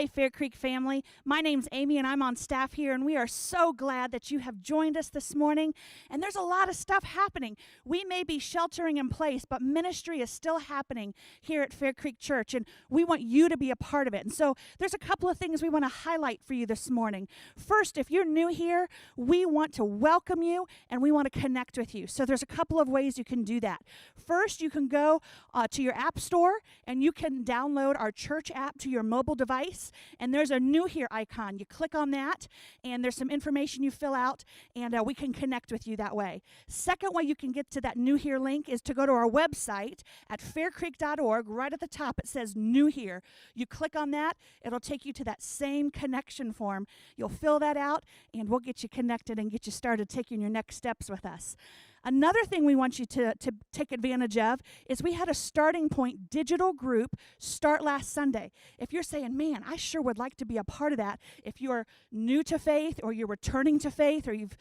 Hey, Faircreek family. My name's Amy, and I'm on staff here, and we are so glad that you have joined us this morning. And there's a lot of stuff happening. We may be sheltering in place, but ministry is still happening here at Faircreek Church, and we want you to be a part of it. And so there's a couple of things we want to highlight for you this morning. First, if you're new here, we want to welcome you, and we want to connect with you. So there's a couple of ways you can do that. First, you can go to your app store, and you can download our church app to your mobile device. And there's a new here icon. You click on that, and there's some information you fill out, and we can connect with you that way. Second way you can get to that new here link is to go to our website at faircreek.org. Right at the top it says new here. You click on that, it'll take you to that same connection form. You'll fill that out, and we'll get you connected and get you started taking your next steps with us. Another thing we want you to take advantage of is we had a Starting Point digital group start last Sunday. If you're saying, man, I sure would like to be a part of that, if you're new to faith or you're returning to faith or you've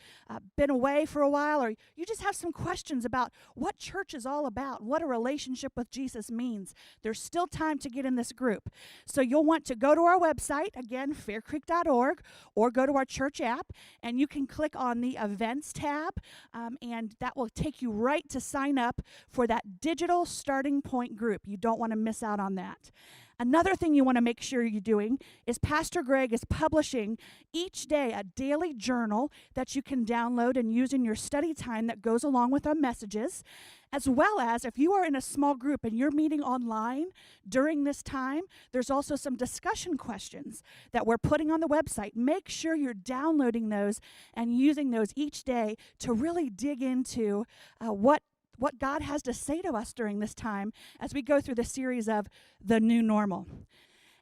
been away for a while or you just have some questions about what church is all about, what a relationship with Jesus means, there's still time to get in this group. So you'll want to go to our website, again, faircreek.org, or go to our church app, and you can click on the Events tab, and that will take you right to sign up for that digital Starting Point group. You don't want to miss out on that. Another thing you want to make sure you're doing is Pastor Greg is publishing each day a daily journal that you can download and use in your study time that goes along with our messages, as well as if you are in a small group and you're meeting online during this time, there's also some discussion questions that we're putting on the website. Make sure you're downloading those and using those each day to really dig into what God has to say to us during this time as we go through the series of The New Normal.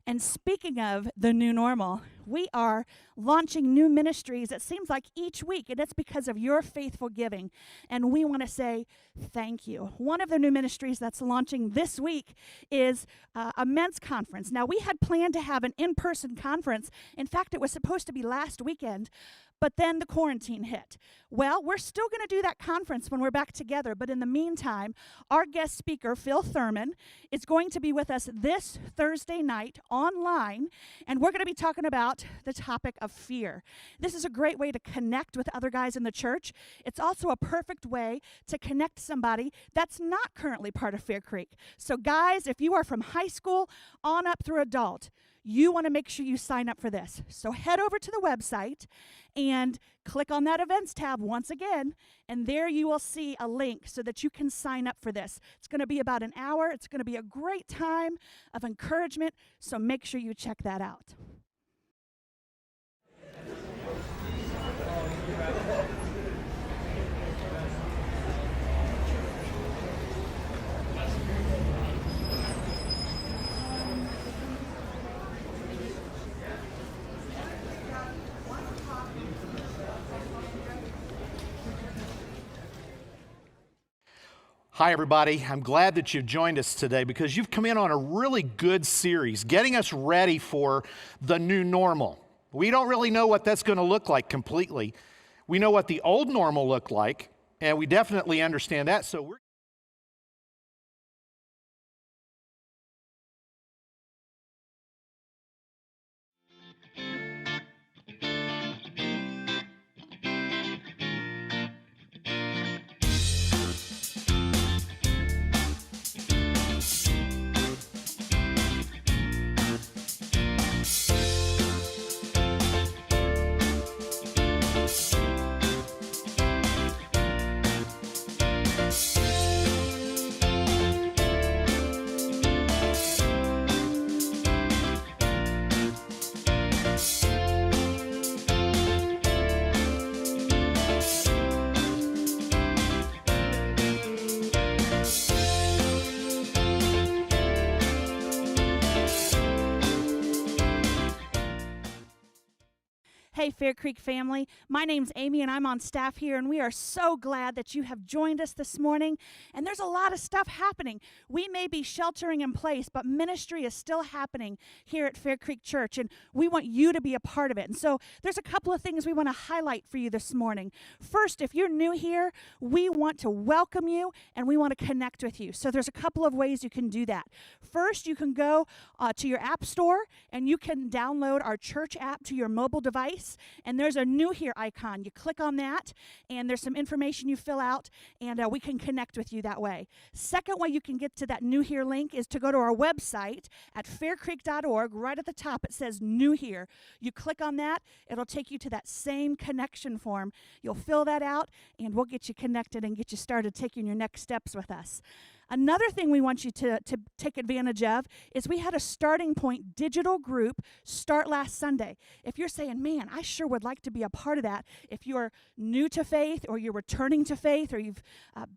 And speaking of the new normal, we are launching new ministries, it seems like each week, and it's because of your faithful giving. And we want to say thank you. One of the new ministries that's launching this week is a men's conference. Now, we had planned to have an in-person conference. In fact, it was supposed to be last weekend, but then the quarantine hit. Well, we're still going to do that conference when we're back together, but in the meantime, our guest speaker, Phil Thurman, is going to be with us this Thursday night online, and we're going to be talking about the topic of fear. This is a great way to connect with other guys in the church. It's also a perfect way to connect somebody that's not currently part of Faircreek. So guys, if you are from high school on up through adult, you want to make sure you sign up for this. So head over to the website and click on that Events tab once again, and there you will see a link so that you can sign up for this. It's going to be about an hour. It's going to be a great time of encouragement, so make sure you check that out. Hi, everybody. I'm glad that you've joined us today because you've come in on a really good series, getting us ready for the new normal. We don't really know what that's going to look like completely. We know what the old normal looked like, and we definitely understand that. So we're Hey, Faircreek family. My name's Amy, and I'm on staff here, and we are so glad that you have joined us this morning. And there's a lot of stuff happening. We may be sheltering in place, but ministry is still happening here at Faircreek Church, and we want you to be a part of it. And so there's a couple of things we want to highlight for you this morning. First, if you're new here, we want to welcome you, and we want to connect with you. So there's a couple of ways you can do that. First, you can go to your app store, and you can download our church app to your mobile device. And there's a new here icon. You click on that, and there's some information you fill out, and we can connect with you that way. Second way you can get to that new here link is to go to our website at faircreek.org. Right at the top, it says new here. You click on that, it'll take you to that same connection form. You'll fill that out, and we'll get you connected and get you started taking your next steps with us. Another thing we want you to take advantage of is we had a Starting Point digital group start last Sunday. If you're saying, man, I sure would like to be a part of that, if you're new to faith or you're returning to faith or you've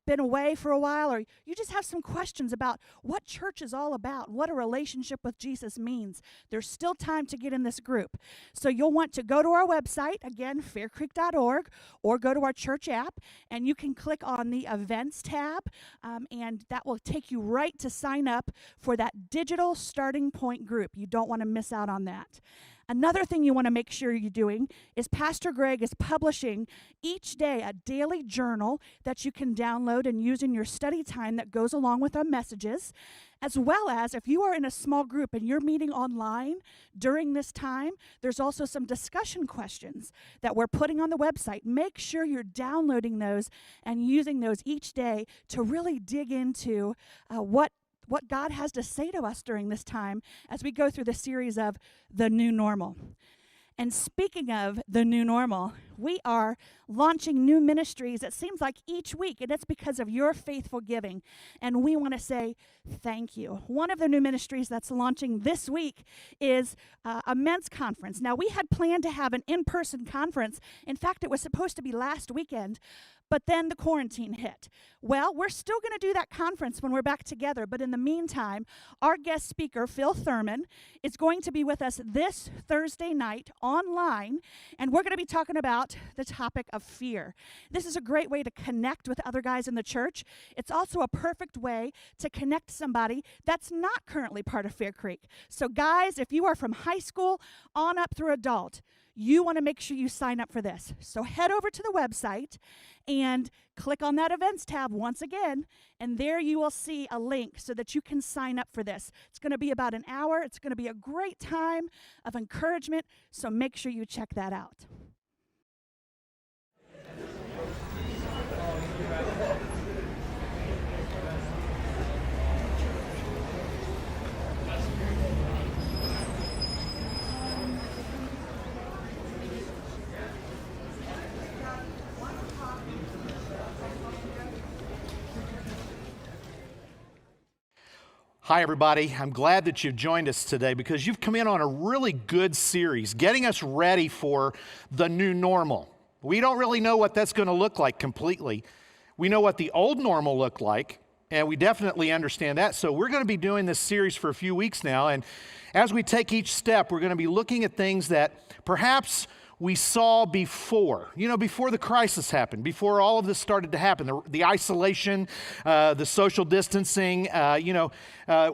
been away for a while or you just have some questions about what church is all about, what a relationship with Jesus means, there's still time to get in this group. So you'll want to go to our website, again, faircreek.org, or go to our church app, and you can click on the Events tab, and that will take you right to sign up for that digital Starting Point group. You don't want to miss out on that. Another thing you want to make sure you're doing is Pastor Greg is publishing each day a daily journal that you can download and use in your study time that goes along with our messages, as well as if you are in a small group and you're meeting online during this time, there's also some discussion questions that we're putting on the website. Make sure you're downloading those and using those each day to really dig into what God has to say to us during this time as we go through the series of The New Normal. And speaking of the new normal, we are launching new ministries, it seems like each week, and it's because of your faithful giving. And we want to say thank you. One of the new ministries that's launching this week is a men's conference. Now, we had planned to have an in-person conference. In fact, it was supposed to be last weekend, but then the quarantine hit. Well, we're still going to do that conference when we're back together, but in the meantime, our guest speaker, Phil Thurman, is going to be with us this Thursday night online, and we're going to be talking about the topic of fear. This is a great way to connect with other guys in the church. It's also a perfect way to connect somebody that's not currently part of Faircreek. So guys, if you are from high school on up through adult, you want to make sure you sign up for this. So head over to the website and click on that events tab once again, and there you will see a link so that you can sign up for this. It's going to be about an hour. It's going to be a great time of encouragement, so make sure you check that out. Hi, everybody. I'm glad that you've joined us today because you've come in on a really good series, getting us ready for the new normal. We don't really know what that's going to look like completely. We know what the old normal looked like, and we definitely understand that. So we're going to be doing this series for a few weeks now, and as we take each step, we're going to be looking at things that perhaps we saw before the crisis happened, before all of this started to happen, the isolation, the social distancing,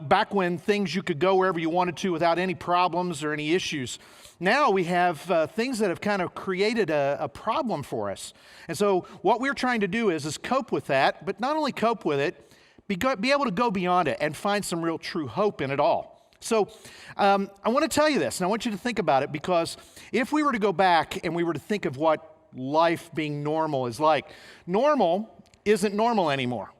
back when things you could go wherever you wanted to without any problems or any issues. Now we have things that have kind of created a problem for us. And so what we're trying to do is cope with that, but not only cope with it, be able to go beyond it and find some real true hope in it all. So I want to tell you this, and I want you to think about it, because if we were to go back and we were to think of what life being normal is like, normal isn't normal anymore.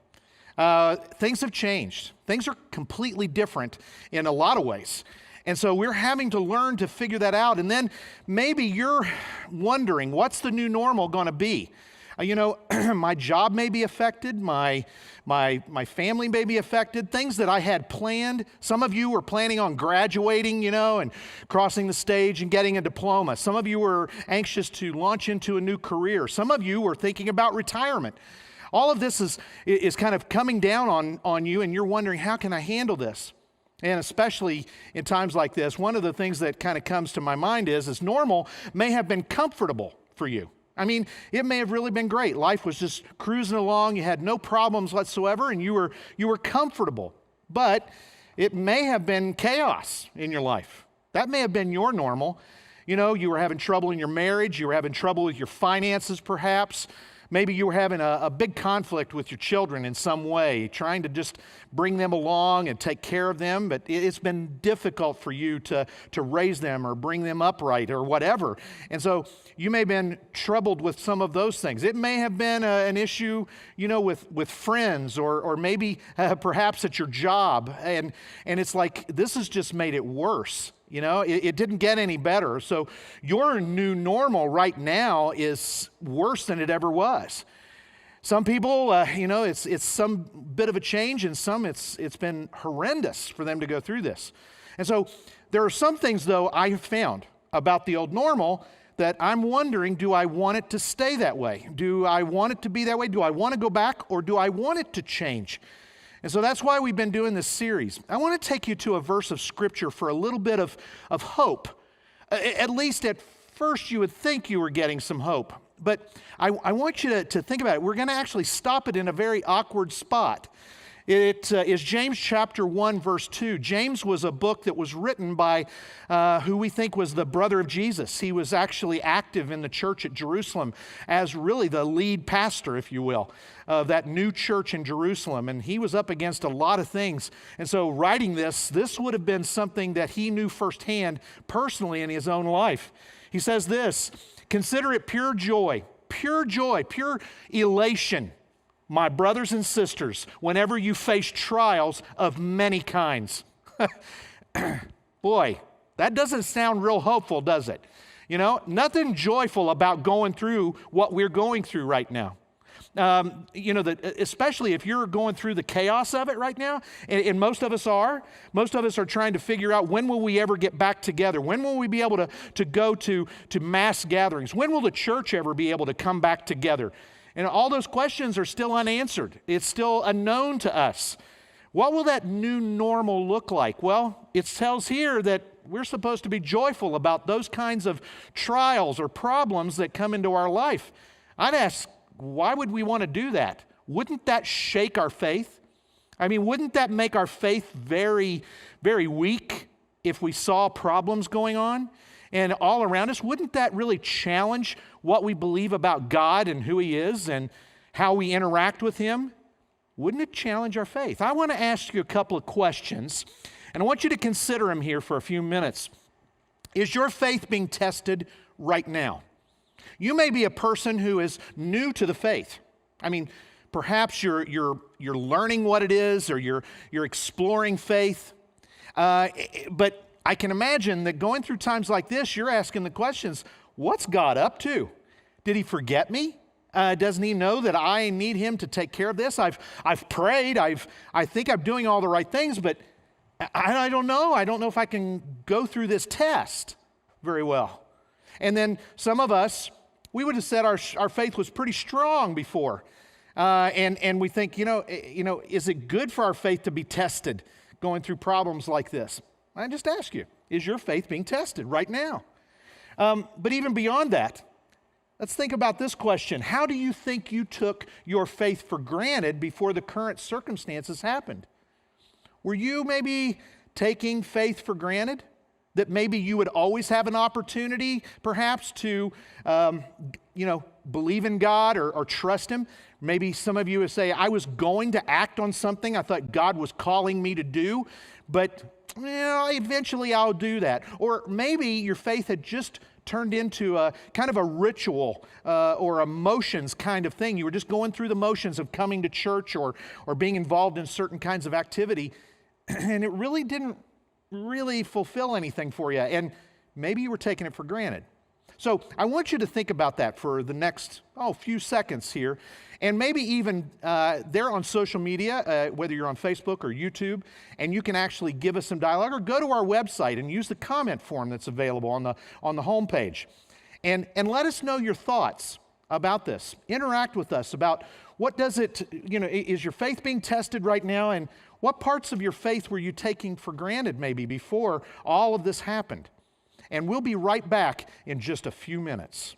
Things have changed. Things are completely different in a lot of ways. And so we're having to learn to figure that out. And then maybe you're wondering, what's the new normal going to be? My job may be affected, my family may be affected, things that I had planned. Some of you were planning on graduating, and crossing the stage and getting a diploma. Some of you were anxious to launch into a new career. Some of you were thinking about retirement. All of this is kind of coming down on you, and you're wondering, how can I handle this? And especially in times like this, one of the things that kind of comes to my mind is normal may have been comfortable for you. I mean, it may have really been great. Life was just cruising along. You had no problems whatsoever, and you were comfortable. But it may have been chaos in your life. That may have been your normal. You know, you were having trouble in your marriage. You were having trouble with your finances, perhaps. Maybe you were having a big conflict with your children in some way, trying to just bring them along and take care of them, but it's been difficult for you to raise them or bring them upright or whatever. And so you may have been troubled with some of those things. It may have been an issue, you know, with friends or maybe perhaps at your job, and it's like this has just made it worse. You know, it didn't get any better. So your new normal right now is worse than it ever was. Some people, you know, it's some bit of a change, and some it's been horrendous for them to go through this. And so there are some things, though, I have found about the old normal that I'm wondering, do I want it to stay that way? Do I want it to be that way? Do I want to go back, or do I want it to change? And so that's why we've been doing this series. I want to take you to a verse of Scripture for a little bit of hope. At least at first you would think you were getting some hope. But I want you to think about it. We're going to actually stop it in a very awkward spot. It is James chapter 1, verse 2. James was a book that was written by who we think was the brother of Jesus. He was actually active in the church at Jerusalem as really the lead pastor, if you will, of that new church in Jerusalem. And he was up against a lot of things. And so writing this would have been something that he knew firsthand personally in his own life. He says this, "Consider it pure joy, pure elation, my brothers and sisters, whenever you face trials of many kinds." Boy, that doesn't sound real hopeful, does it? You know, nothing joyful about going through what we're going through right now. You know, especially if you're going through the chaos of it right now, and most of us are trying to figure out, when will we ever get back together? When will we be able to go to mass gatherings? When will the church ever be able to come back together? And all those questions are still unanswered. It's still unknown to us. What will that new normal look like? Well, it tells here that we're supposed to be joyful about those kinds of trials or problems that come into our life. I'd ask, why would we want to do that? Wouldn't that shake our faith? I mean, wouldn't that make our faith very, very weak if we saw problems going on and all around us? Wouldn't that really challenge what we believe about God and who He is and how we interact with Him? Wouldn't it challenge our faith? I want to ask you a couple of questions, and I want you to consider them here for a few minutes. Is your faith being tested right now? You may be a person who is new to the faith. I mean, perhaps you're learning what it is, or you're exploring faith. But I can imagine that going through times like this, you're asking the questions, what's God up to? Did He forget me? Doesn't He know that I need Him to take care of this? I've prayed. I think I'm doing all the right things, but I don't know. I don't know if I can go through this test very well. And then some of us, we would have said our faith was pretty strong before. And we think, you know, is it good for our faith to be tested going through problems like this? I just ask you, is your faith being tested right now? But even beyond that, let's think about this question. How do you think you took your faith for granted before the current circumstances happened? Were you maybe taking faith for granted? That maybe you would always have an opportunity, perhaps, to, believe in God or trust Him. Maybe some of you would say, I was going to act on something I thought God was calling me to do, but eventually I'll do that. Or maybe your faith had just turned into a kind of a ritual or emotions kind of thing. You were just going through the motions of coming to church or being involved in certain kinds of activity, and it really didn't fulfill anything for you, and maybe you were taking it for granted. So I want you to think about that for the next few seconds here, and maybe even there on social media, whether you're on Facebook or YouTube, and you can actually give us some dialogue, or go to our website and use the comment form that's available on the homepage, and let us know your thoughts about this. Interact with us about what does it, is your faith being tested right now, and what parts of your faith were you taking for granted maybe before all of this happened? And we'll be right back in just a few minutes.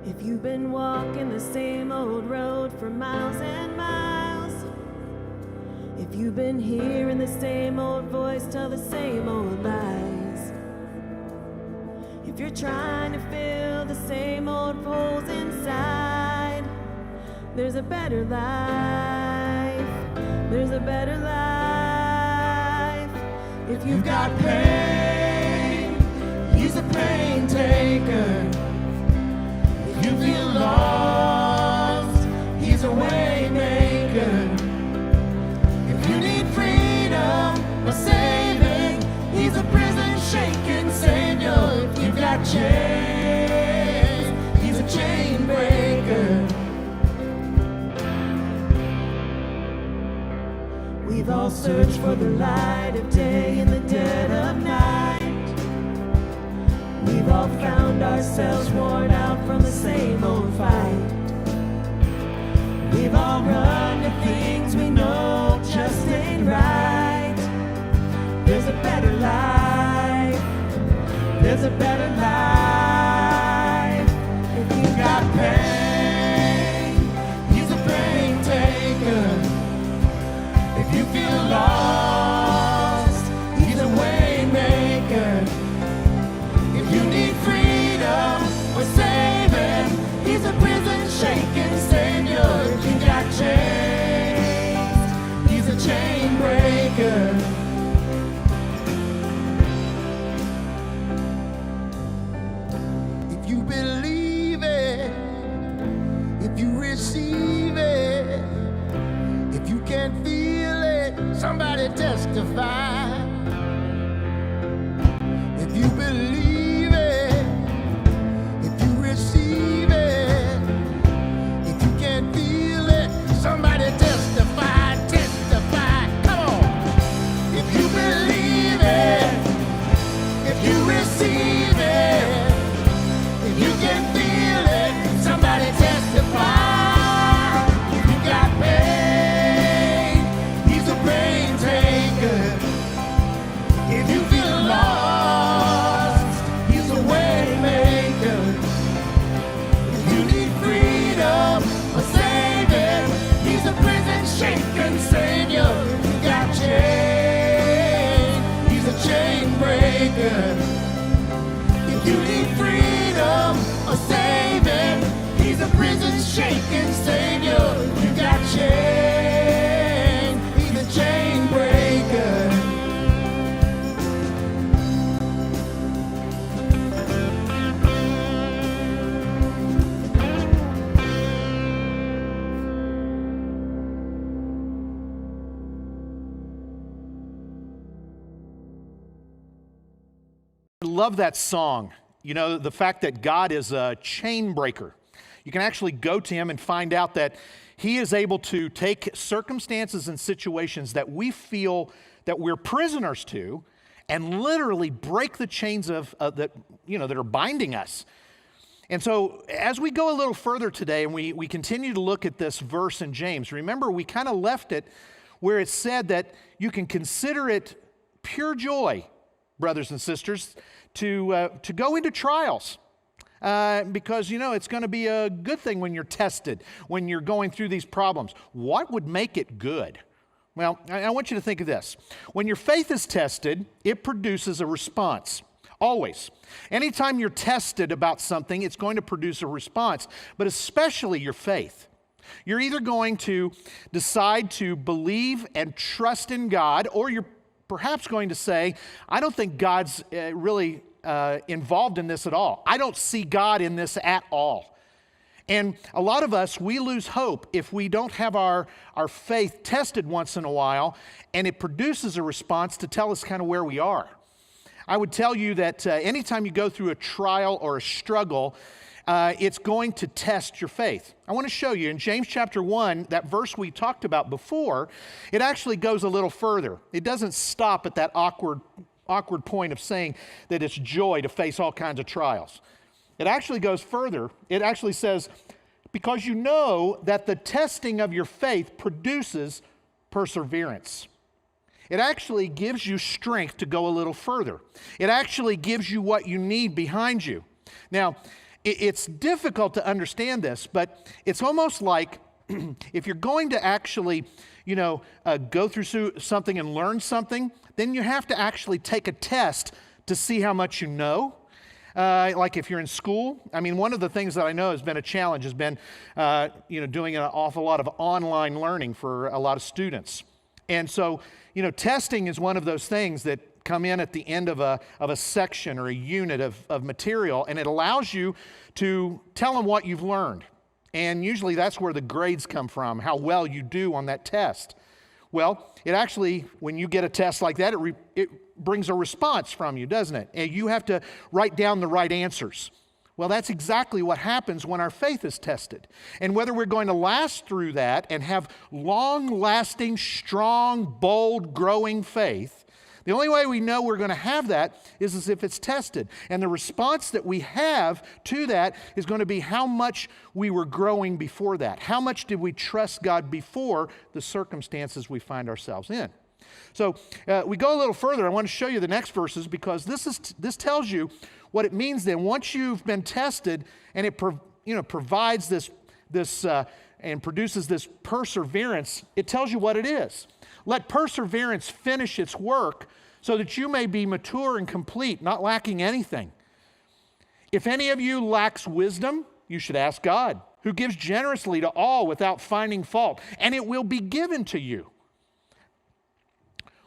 If you've been walking the same old road for miles and miles, if you've been hearing the same old voice tell the same old lies, if you're trying to fill the same old holes inside, there's a better life, there's a better life. If you've got pain, he's a pain taker. You feel lost, he's a way maker. If you need freedom or saving, he's a prison shaking savior. If you've got chains, he's a chain breaker. We've all searched for the light of day in the dead of night. We've all found ourselves worn out from the same old fight. We've all run to things we know just ain't right. There's a better life, there's a better life. If you've got pain, he's a pain taker. If you feel lost, he's a way maker. You need freedom or saving, he's a prison shaking savior. If you got chains, he's a chain breaker. If you believe it, if you receive it, if you can't feel it, somebody testify. If you believe, somebody testify, testify, come on. If you believe it, if you receive it, if you can feel it, somebody testify. If you got pain, he's a pain taker. If you feel lost, he's a way maker. If you need freedom or saving, he's a prison shaking savior. You got chains, he's a chain breaker. If you need freedom or saving, he's a prison shaking savior. You got chains, he's a chain breaker. I love that song. You know, the fact that God is a chain breaker. You can actually go to him and find out that he is able to take circumstances and situations that we feel that we're prisoners to and literally break the chains of that are binding us. And so as we go a little further today and we continue to look at this verse in James, remember we kind of left it where it said that you can consider it pure joy, brothers and sisters, to go into trials. Because, it's going to be a good thing when you're tested, when you're going through these problems. What would make it good? Well, I want you to think of this. When your faith is tested, it produces a response. Always. Anytime you're tested about something, it's going to produce a response, but especially your faith. You're either going to decide to believe and trust in God, or you're perhaps going to say, I don't think God's really involved in this at all. I don't see God in this at all. And a lot of us, we lose hope if we don't have our faith tested once in a while, and it produces a response to tell us kind of where we are. I would tell you that anytime you go through a trial or a struggle, it's going to test your faith. I want to show you in James chapter 1, that verse we talked about before, it actually goes a little further. It doesn't stop at that awkward point of saying that it's joy to face all kinds of trials. It actually goes further. It actually says, because you know that the testing of your faith produces perseverance. It actually gives you strength to go a little further. It actually gives you what you need behind you. Now, it's difficult to understand this, but it's almost like if you're going to actually, go through something and learn something, then you have to actually take a test to see how much you know. Like if you're in school, one of the things that I know has been a challenge has been, doing an awful lot of online learning for a lot of students. And so, testing is one of those things that come in at the end of a section or a unit of material, and it allows you to tell them what you've learned. And usually that's where the grades come from, how well you do on that test. Well, it actually, when you get a test like that, it brings a response from you, doesn't it? And you have to write down the right answers. Well, that's exactly what happens when our faith is tested. And whether we're going to last through that and have long-lasting, strong, bold, growing faith, the only way we know we're going to have that is as if it's tested. And the response that we have to that is going to be how much we were growing before that. How much did we trust God before the circumstances we find ourselves in? So we go a little further. I want to show you the next verses because this tells you what it means then. Once you've been tested and it provides this and produces this perseverance, it tells you what it is. Let perseverance finish its work so that you may be mature and complete, not lacking anything. If any of you lacks wisdom, you should ask God, who gives generously to all without finding fault, and it will be given to you.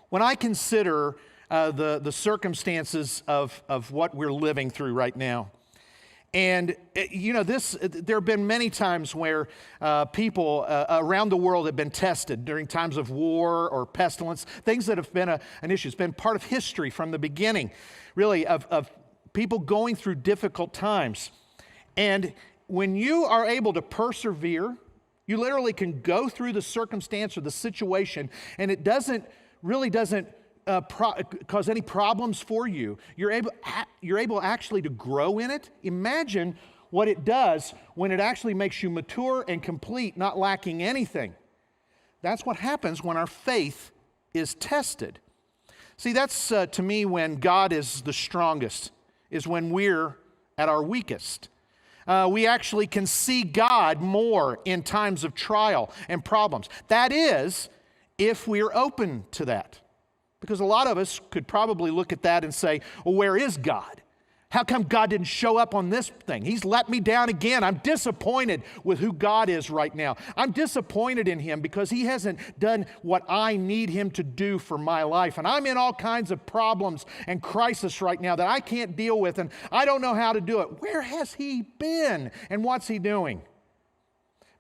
When I consider the circumstances of what we're living through right now, and there have been many times where people around the world have been tested during times of war or pestilence, things that have been an issue. It's been part of history from the beginning, really, of people going through difficult times. And when you are able to persevere, you literally can go through the circumstance or the situation, and it really doesn't cause any problems for you. You're able actually to grow in it. Imagine what it does when it actually makes you mature and complete, not lacking anything. That's what happens when our faith is tested. See, that's to me when God is the strongest, is when we're at our weakest. We actually can see God more in times of trial and problems. That is, if we're open to that. Because a lot of us could probably look at that and say, well, where is God? How come God didn't show up on this thing? He's let me down again. I'm disappointed with who God is right now. I'm disappointed in Him because He hasn't done what I need Him to do for my life. And I'm in all kinds of problems and crisis right now that I can't deal with, and I don't know how to do it. Where has He been, and what's He doing?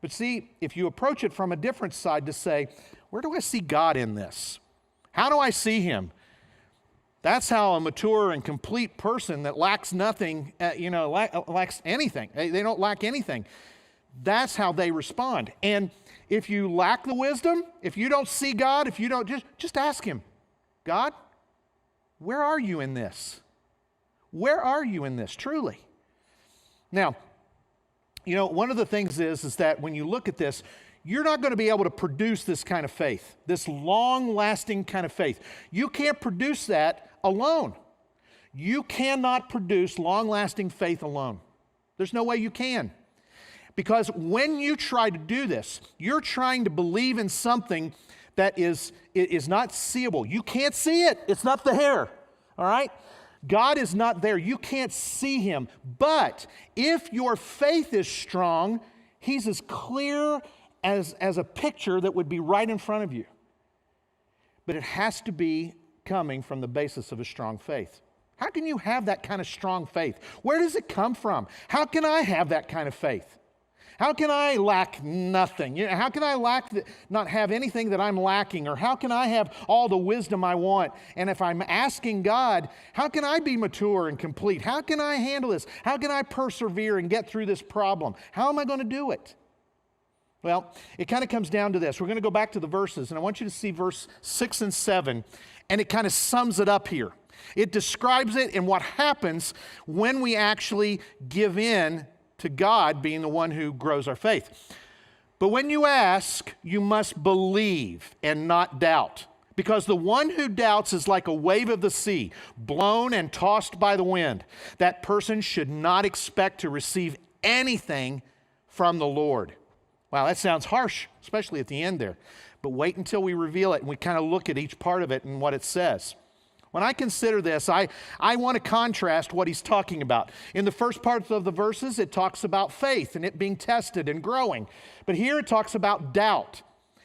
But see, if you approach it from a different side to say, where do I see God in this? How do I see Him? That's how a mature and complete person that lacks nothing, lacks anything. They don't lack anything. That's how they respond. And if you lack the wisdom, if you don't see God, if you don't, just ask Him, God, where are you in this? Where are you in this, truly? Now, You know, one of the things is that when you look at this, you're not going to be able to produce this kind of faith, this long-lasting kind of faith. You can't produce that alone. You cannot produce long-lasting faith alone. There's no way you can. Because when you try to do this, you're trying to believe in something that is not seeable. You can't see it. It's not there, all right? God is not there. You can't see him. But if your faith is strong, he's as clear as a picture that would be right in front of you. But it has to be coming from the basis of a strong faith. How can you have that kind of strong faith? Where does it come from? How can I have that kind of faith? How can I lack nothing? You know, how can I not have anything that I'm lacking? Or how can I have all the wisdom I want? And if I'm asking God, how can I be mature and complete? How can I handle this? How can I persevere and get through this problem? How am I going to do it? Well, it kind of comes down to this. We're going to go back to the verses, and I want you to see verse 6 and 7, and it kind of sums it up here. It describes it and what happens when we actually give in to God being the one who grows our faith. But when you ask, you must believe and not doubt. Because the one who doubts is like a wave of the sea, blown and tossed by the wind. That person should not expect to receive anything from the Lord. Wow, that sounds harsh, especially at the end there. But wait until we reveal it and we kind of look at each part of it and what it says. When I consider this, I want to contrast what he's talking about. In the first parts of the verses, it talks about faith and it being tested and growing. But here it talks about doubt.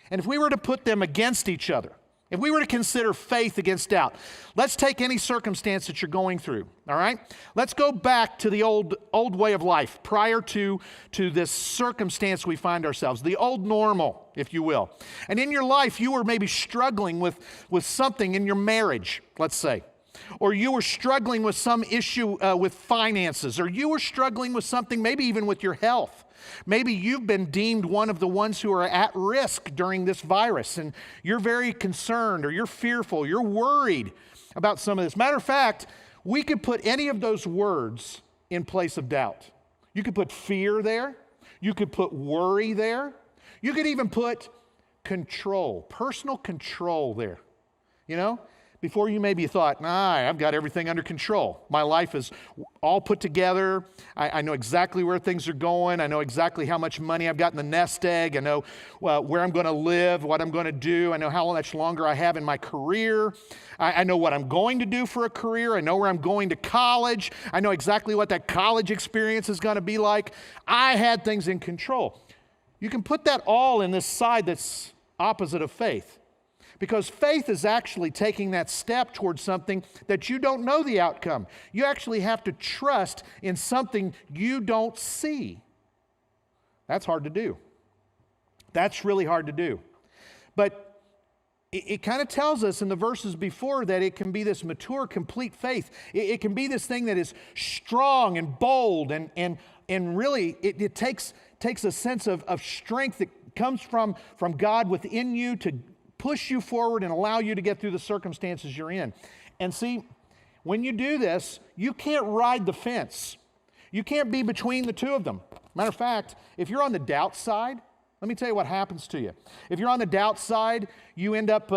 And if we were to put them against each other, if we were to consider faith against doubt, let's take any circumstance that you're going through, all right? Let's go back to the old way of life prior to this circumstance we find ourselves, the old normal, if you will. And in your life, you were maybe struggling with something in your marriage, let's say. Or you were struggling with some issue with finances. Or you were struggling with something maybe even with your health. Maybe you've been deemed one of the ones who are at risk during this virus, and you're very concerned, or you're fearful, you're worried about some of this. Matter of fact, we could put any of those words in place of doubt. You could put fear there. You could put worry there. You could even put control, personal control there. You know? Before you maybe thought, I've got everything under control. My life is all put together. I know exactly where things are going. I know exactly how much money I've got in the nest egg. I know where I'm going to live, what I'm going to do. I know how much longer I have in my career. I know what I'm going to do for a career. I know where I'm going to college. I know exactly what that college experience is going to be like. I had things in control. You can put that all in this side that's opposite of faith. Because faith is actually taking that step towards something that you don't know the outcome. You actually have to trust in something you don't see. That's hard to do. That's really hard to do. But it kind of tells us in the verses before that it can be this mature, complete faith. It can be this thing that is strong and bold and really it takes a sense of strength that comes from God within you to push you forward and allow you to get through the circumstances you're in. And see, when you do this, you can't ride the fence. You can't be between the two of them. Matter of fact, if you're on the doubt side, let me tell you what happens to you. If you're on the doubt side, you end up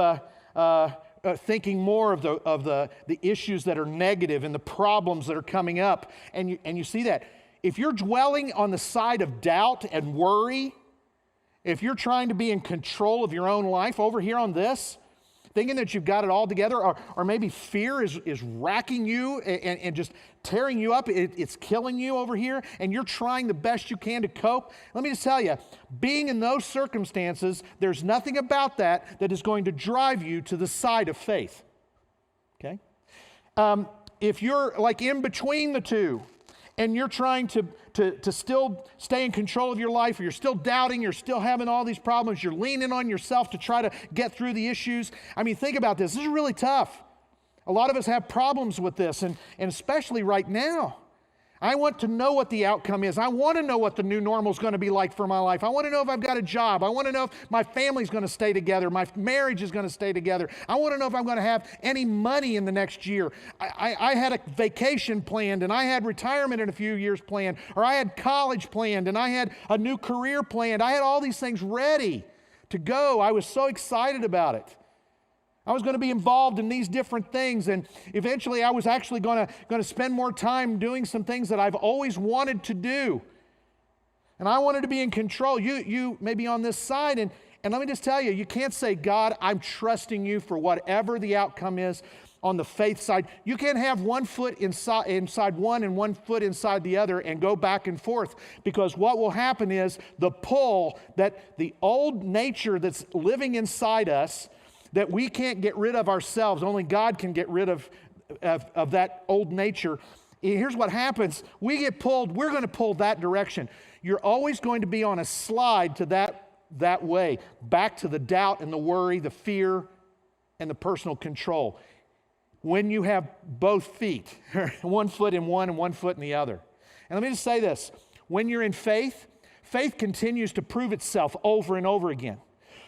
thinking more of the issues that are negative and the problems that are coming up. And you see that. If you're dwelling on the side of doubt and worry, if you're trying to be in control of your own life over here on this, thinking that you've got it all together, or maybe fear is racking you and just tearing you up, it's killing you over here, and you're trying the best you can to cope, let me just tell you, being in those circumstances, there's nothing about that is going to drive you to the side of faith. Okay? If you're like in between the two, and you're trying to still stay in control of your life, or you're still doubting, you're still having all these problems, you're leaning on yourself to try to get through the issues. I mean, think about this. This is really tough. A lot of us have problems with this, and especially right now. I want to know what the outcome is. I want to know what the new normal is going to be like for my life. I want to know if I've got a job. I want to know if my family's going to stay together. My marriage is going to stay together. I want to know if I'm going to have any money in the next year. I had a vacation planned, and I had retirement in a few years planned, or I had college planned, and I had a new career planned. I had all these things ready to go. I was so excited about it. I was going to be involved in these different things, and eventually I was actually going to spend more time doing some things that I've always wanted to do. And I wanted to be in control. You may be on this side, and let me just tell you, you can't say, God, I'm trusting you for whatever the outcome is on the faith side. You can't have one foot inside one and one foot inside the other and go back and forth, because what will happen is the pull that the old nature that's living inside us that we can't get rid of ourselves. Only God can get rid of that old nature. Here's what happens. We get pulled. We're going to pull that direction. You're always going to be on a slide to that way, back to the doubt and the worry, the fear, and the personal control. When you have both feet, one foot in one and one foot in the other. And let me just say this. When you're in faith, faith continues to prove itself over and over again.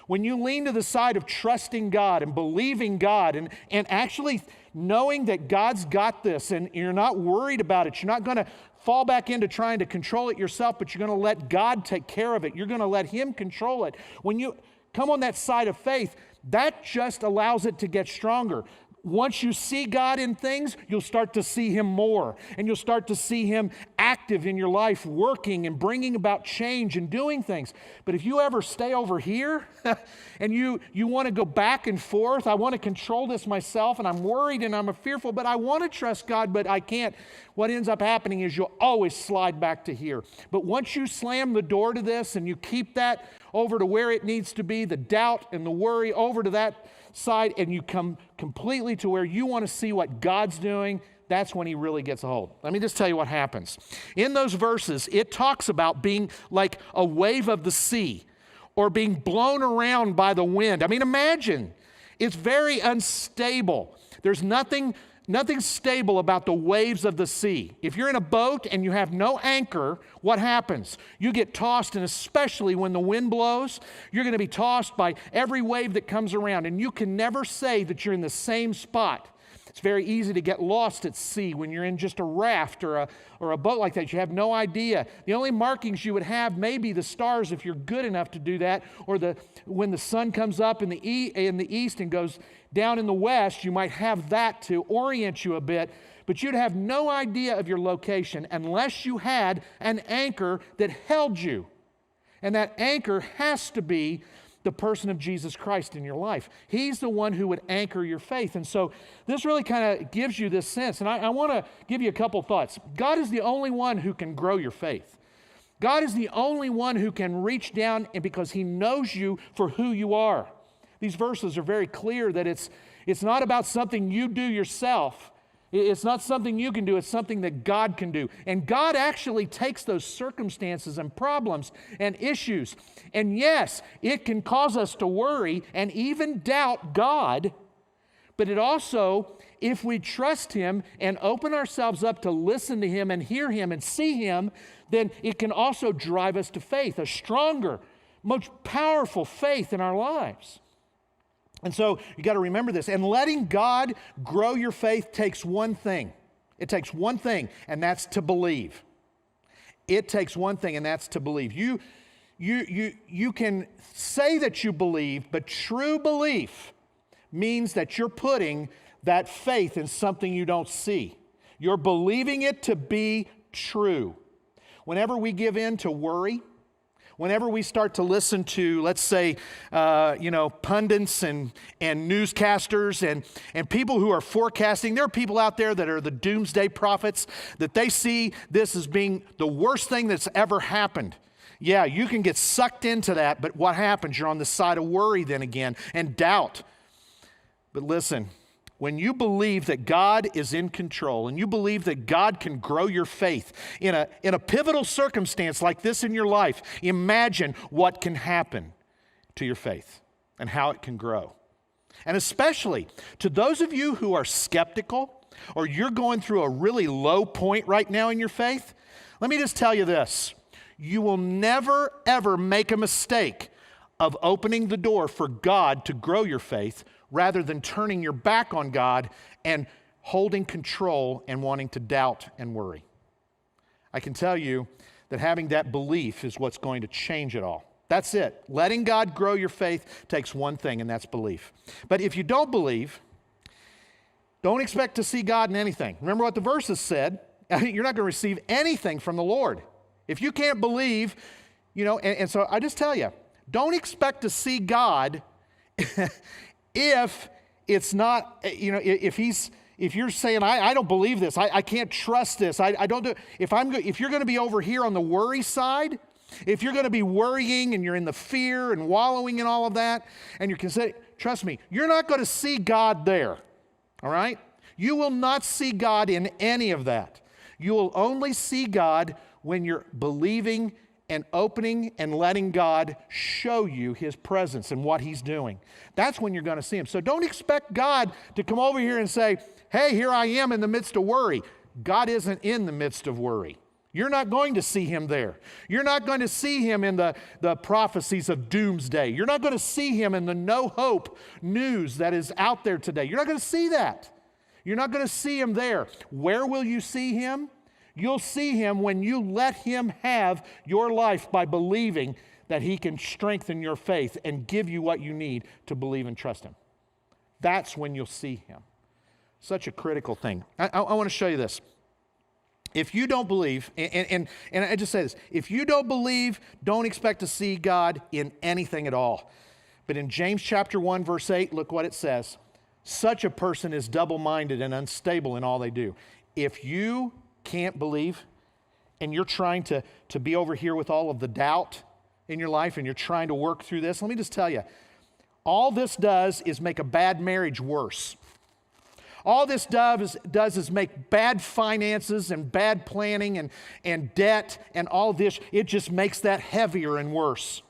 When you lean to the side of trusting God and believing God and actually knowing that God's got this and you're not worried about it, you're not going to fall back into trying to control it yourself, but you're going to let God take care of it. You're going to let Him control it. When you come on that side of faith, that just allows it to get stronger. Once you see God in things, you'll start to see Him more, and you'll start to see Him active in your life, working and bringing about change and doing things. But if you ever stay over here and you want to go back and forth, I want to control this myself, and I'm worried and I'm fearful, but I want to trust God, but I can't. What ends up happening is you'll always slide back to here. But once you slam the door to this and you keep that over to where it needs to be, the doubt and the worry over to that side, and you come completely to where you want to see what God's doing, that's when He really gets a hold. Let me just tell you what happens. In those verses, it talks about being like a wave of the sea or being blown around by the wind. I mean, imagine. It's very unstable. There's nothing stable about the waves of the sea. If you're in a boat and you have no anchor, what happens? You get tossed, and especially when the wind blows, you're going to be tossed by every wave that comes around, and you can never say that you're in the same spot. It's very easy to get lost at sea when you're in just a raft or a boat like that. You have no idea. The only markings you would have may be the stars if you're good enough to do that, or when the sun comes up in the east and goes down in the west, you might have that to orient you a bit, but you'd have no idea of your location unless you had an anchor that held you. And that anchor has to be the person of Jesus Christ in your life. He's the one who would anchor your faith. And so this really kind of gives you this sense. And I want to give you a couple thoughts. God is the only one who can grow your faith. God is the only one who can reach down, and because He knows you for who you are. These verses are very clear that it's not about something you do yourself. It's not something you can do. It's something that God can do. And God actually takes those circumstances and problems and issues. And yes, it can cause us to worry and even doubt God. But it also, if we trust Him and open ourselves up to listen to Him and hear Him and see Him, then it can also drive us to faith, a stronger, much powerful faith in our lives. And so you got to remember this. And letting God grow your faith takes one thing. It takes one thing, and that's to believe. It takes one thing, and that's to believe. You can say that you believe, but true belief means that you're putting that faith in something you don't see. You're believing it to be true. Whenever we give in to worry, whenever we start to listen to, let's say, pundits and newscasters and people who are forecasting, there are people out there that are the doomsday prophets, that they see this as being the worst thing that's ever happened. Yeah, you can get sucked into that, but what happens? You're on the side of worry then again and doubt. But listen, when you believe that God is in control and you believe that God can grow your faith in a pivotal circumstance like this in your life, imagine what can happen to your faith and how it can grow. And especially to those of you who are skeptical, or you're going through a really low point right now in your faith, let me just tell you this. You will never, ever make a mistake of opening the door for God to grow your faith rather than turning your back on God and holding control and wanting to doubt and worry. I can tell you that having that belief is what's going to change it all. That's it. Letting God grow your faith takes one thing, and that's belief. But if you don't believe, don't expect to see God in anything. Remember what the verses said. You're not going to receive anything from the Lord. If you can't believe, and so I just tell you, don't expect to see God if it's not, if you're saying, I don't believe this, I can't trust this, I don't do, if you're going to be over here on the worry side, if you're going to be worrying and you're in the fear and wallowing in all of that, and you're considering, trust me, you're not going to see God there, all right? You will not see God in any of that. You will only see God when you're believing and opening and letting God show you His presence and what He's doing. That's when you're going to see Him. So don't expect God to come over here and say, hey, here I am in the midst of worry. God isn't in the midst of worry. You're not going to see Him there. You're not going to see Him in the prophecies of doomsday. You're not going to see Him in the no hope news that is out there today. You're not going to see that. You're not going to see Him there. Where will you see Him? You'll see Him when you let Him have your life by believing that He can strengthen your faith and give you what you need to believe and trust Him. That's when you'll see Him. Such a critical thing. I want to show you this. If you don't believe, and I just say this, if you don't believe, don't expect to see God in anything at all. But in James chapter 1, verse 8, look what it says. Such a person is double-minded and unstable in all they do. If you can't believe and you're trying to be over here with all of the doubt in your life and you're trying to work through this, let me just tell you, all this does is make a bad marriage worse. All this does is make bad finances and bad planning and debt and all this, it just makes that heavier and worse.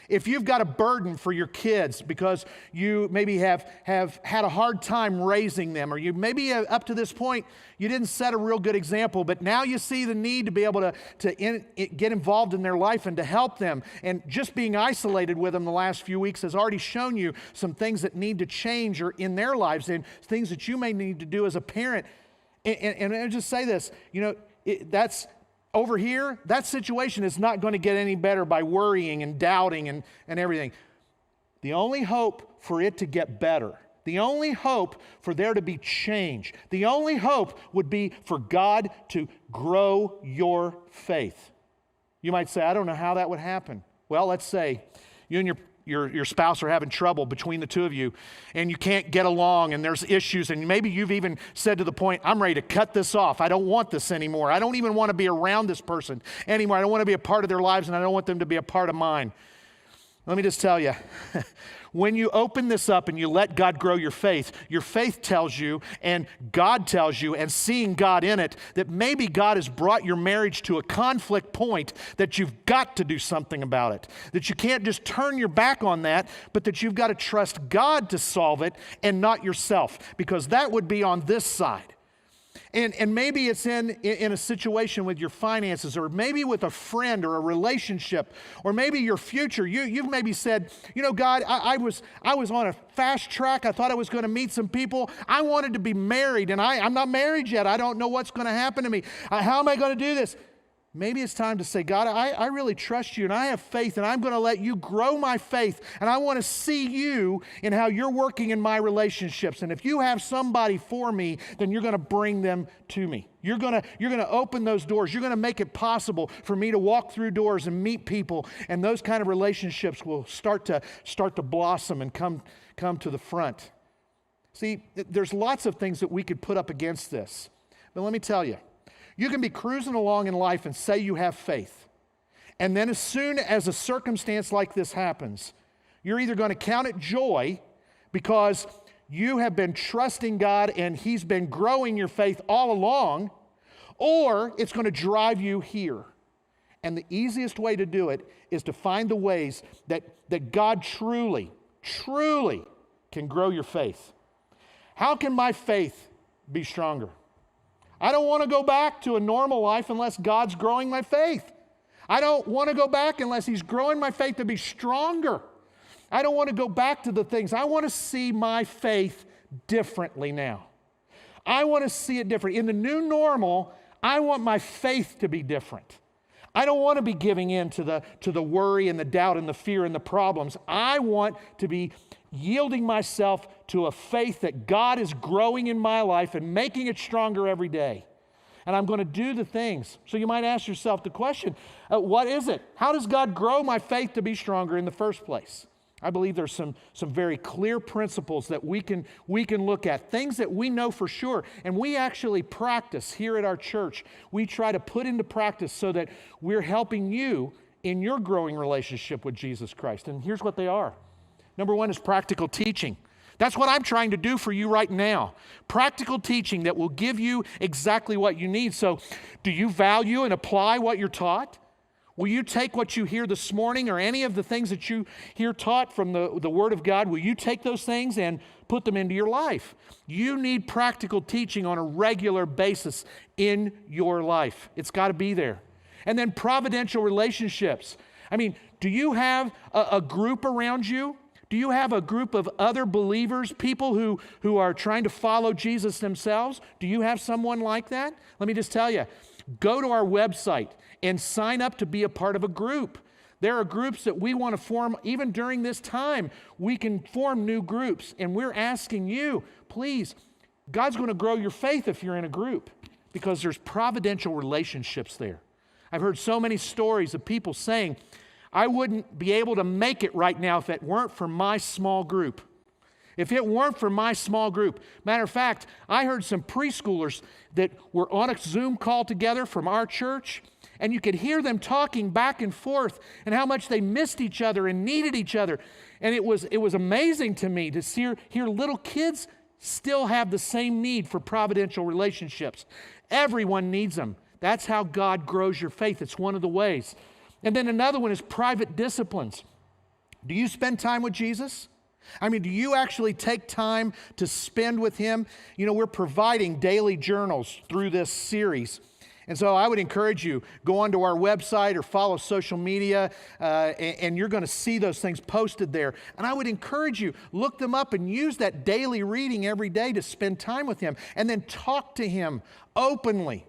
If you've got a burden for your kids because you maybe have had a hard time raising them, or you maybe up to this point you didn't set a real good example, but now you see the need to be able to get involved in their life and to help them, and just being isolated with them the last few weeks has already shown you some things that need to change or in their lives and things that you may need to do as a parent. And I just say this, that's over here, that situation is not going to get any better by worrying and doubting and everything. The only hope for it to get better, the only hope for there to be change, the only hope would be for God to grow your faith. You might say, I don't know how that would happen. Well, let's say you and your spouse are having trouble between the two of you, and you can't get along, and there's issues, and maybe you've even said to the point, I'm ready to cut this off. I don't want this anymore. I don't even want to be around this person anymore. I don't want to be a part of their lives, and I don't want them to be a part of mine. Let me just tell you, when you open this up and you let God grow your faith tells you, and God tells you, and seeing God in it, that maybe God has brought your marriage to a conflict point that you've got to do something about it. That you can't just turn your back on that, but that you've got to trust God to solve it and not yourself, because that would be on this side. And maybe it's in a situation with your finances, or maybe with a friend or a relationship, or maybe your future. You've maybe said, God, I was on a fast track. I thought I was going to meet some people. I wanted to be married, and I'm not married yet. I don't know what's going to happen to me. How am I going to do this? Maybe it's time to say, God, I really trust you, and I have faith, and I'm going to let you grow my faith, and I want to see you in how you're working in my relationships. And if you have somebody for me, then you're going to bring them to me. You're going to open those doors. You're going to make it possible for me to walk through doors and meet people, and those kind of relationships will start to blossom and come to the front. See, there's lots of things that we could put up against this. But let me tell you, you can be cruising along in life and say you have faith. And then as soon as a circumstance like this happens, you're either going to count it joy because you have been trusting God and He's been growing your faith all along, or it's going to drive you here. And the easiest way to do it is to find the ways that God truly can grow your faith. How can my faith be stronger. I don't want to go back to a normal life unless God's growing my faith. I don't want to go back unless He's growing my faith to be stronger. I don't want to go back to the things. I want to see my faith differently now. I want to see it different. In the new normal, I want my faith to be different. I don't want to be giving in to the worry and the doubt and the fear and the problems. I want to be yielding myself to a faith that God is growing in my life and making it stronger every day. And I'm going to do the things. So you might ask yourself the question, what is it? How does God grow my faith to be stronger in the first place? I believe there's some very clear principles that we can look at, things that we know for sure, and we actually practice here at our church. We try to put into practice so that we're helping you in your growing relationship with Jesus Christ. And here's what they are. Number one is practical teaching. That's what I'm trying to do for you right now. Practical teaching that will give you exactly what you need. So, do you value and apply what you're taught? Will you take what you hear this morning or any of the things that you hear taught from the Word of God, will you take those things and put them into your life? You need practical teaching on a regular basis in your life. It's got to be there. And then providential relationships. I mean, do you have a group around you? Do you have a group of other believers, people who are trying to follow Jesus themselves? Do you have someone like that? Let me just tell you, go to our website and sign up to be a part of a group. There are groups that we want to form even during this time. We can form new groups, and we're asking you, please, God's going to grow your faith if you're in a group because there's providential relationships there. I've heard so many stories of people saying, I wouldn't be able to make it right now if it weren't for my small group. If it weren't for my small group. Matter of fact, I heard some preschoolers that were on a Zoom call together from our church, and you could hear them talking back and forth and how much they missed each other and needed each other. And it was amazing to me to hear little kids still have the same need for providential relationships. Everyone needs them. That's how God grows your faith. It's one of the ways. And then another one is private disciplines. Do you spend time with Jesus? I mean, do you actually take time to spend with Him? You know, we're providing daily journals through this series. And so I would encourage you, go onto our website or follow social media, and you're going to see those things posted there. And I would encourage you, look them up and use that daily reading every day to spend time with Him. And then talk to Him openly.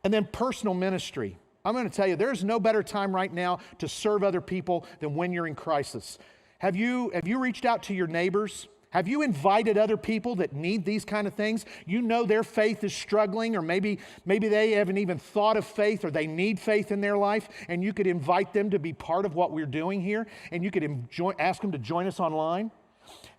And then personal ministry. I'm going to tell you, there's no better time right now to serve other people than when you're in crisis. Have you reached out to your neighbors? Have you invited other people that need these kind of things? You know their faith is struggling, or maybe they haven't even thought of faith, or they need faith in their life, and you could invite them to be part of what we're doing here, and you could ask them to join us online.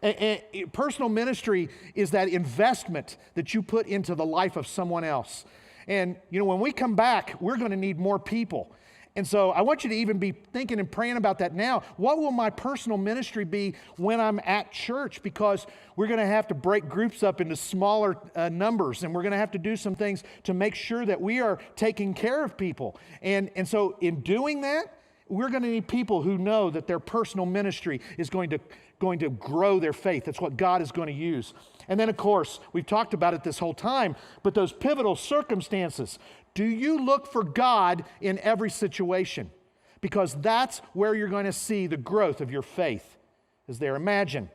And personal ministry is that investment that you put into the life of someone else. And, you know, when we come back, we're going to need more people. And so I want you to even be thinking and praying about that now. What will my personal ministry be when I'm at church? Because we're going to have to break groups up into smaller numbers, and we're going to have to do some things to make sure that we are taking care of people. And so in doing that, we're going to need people who know that their personal ministry is going to grow their faith. That's what God is going to use. And then, of course, we've talked about it this whole time, but those pivotal circumstances. Do you look for God in every situation? Because that's where you're going to see the growth of your faith is there. Imagine,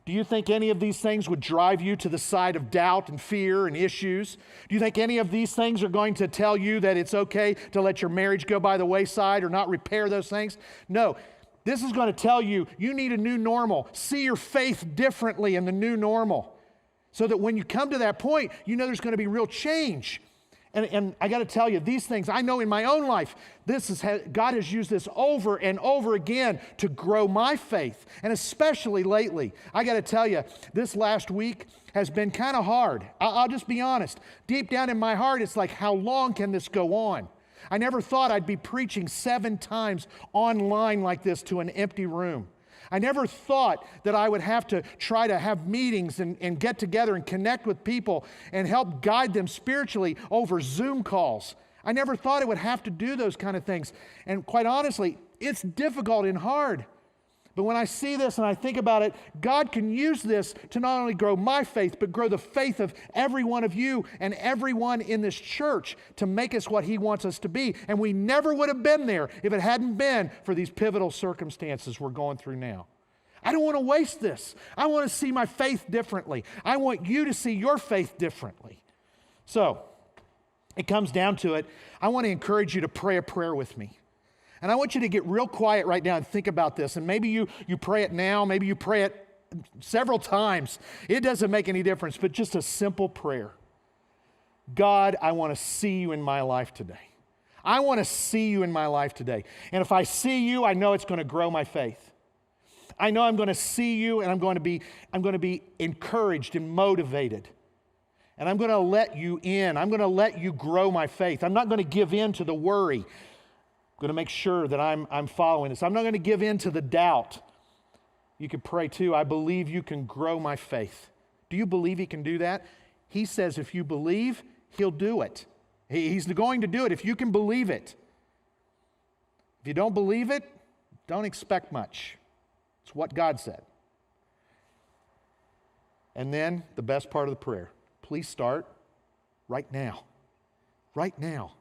do you think any of these things would drive you to the side of doubt and fear and issues? Do you think any of these things are going to tell you that it's okay to let your marriage go by the wayside or not repair those things? No. This is going to tell you, you need a new normal. See your faith differently in the new normal. So that when you come to that point, you know there's going to be real change. And I got to tell you, these things, I know in my own life, God has used this over and over again to grow my faith. And especially lately, I got to tell you, this last week has been kind of hard. I'll just be honest. Deep down in my heart, it's like, how long can this go on? I never thought I'd be preaching 7 times online like this to an empty room. I never thought that I would have to try to have meetings and get together and connect with people and help guide them spiritually over Zoom calls. I never thought I would have to do those kind of things. And quite honestly, it's difficult and hard. But when I see this and I think about it, God can use this to not only grow my faith, but grow the faith of every one of you and everyone in this church to make us what He wants us to be. And we never would have been there if it hadn't been for these pivotal circumstances we're going through now. I don't want to waste this. I want to see my faith differently. I want you to see your faith differently. So, it comes down to it. I want to encourage you to pray a prayer with me. And I want you to get real quiet right now and think about this. And maybe you pray it now. Maybe you pray it several times. It doesn't make any difference, but just a simple prayer. God, I want to see you in my life today. I want to see you in my life today. And if I see you, I know it's going to grow my faith. I know I'm going to see you and I'm going to be encouraged and motivated. And I'm going to let you in. I'm going to let you grow my faith. I'm not going to give in to the worry. I'm going to make sure that I'm following this. I'm not going to give in to the doubt. You can pray too. I believe you can grow my faith. Do you believe He can do that? He says if you believe, He'll do it. He's going to do it if you can believe it. If you don't believe it, don't expect much. It's what God said. And then the best part of the prayer. Please start right now. Right now.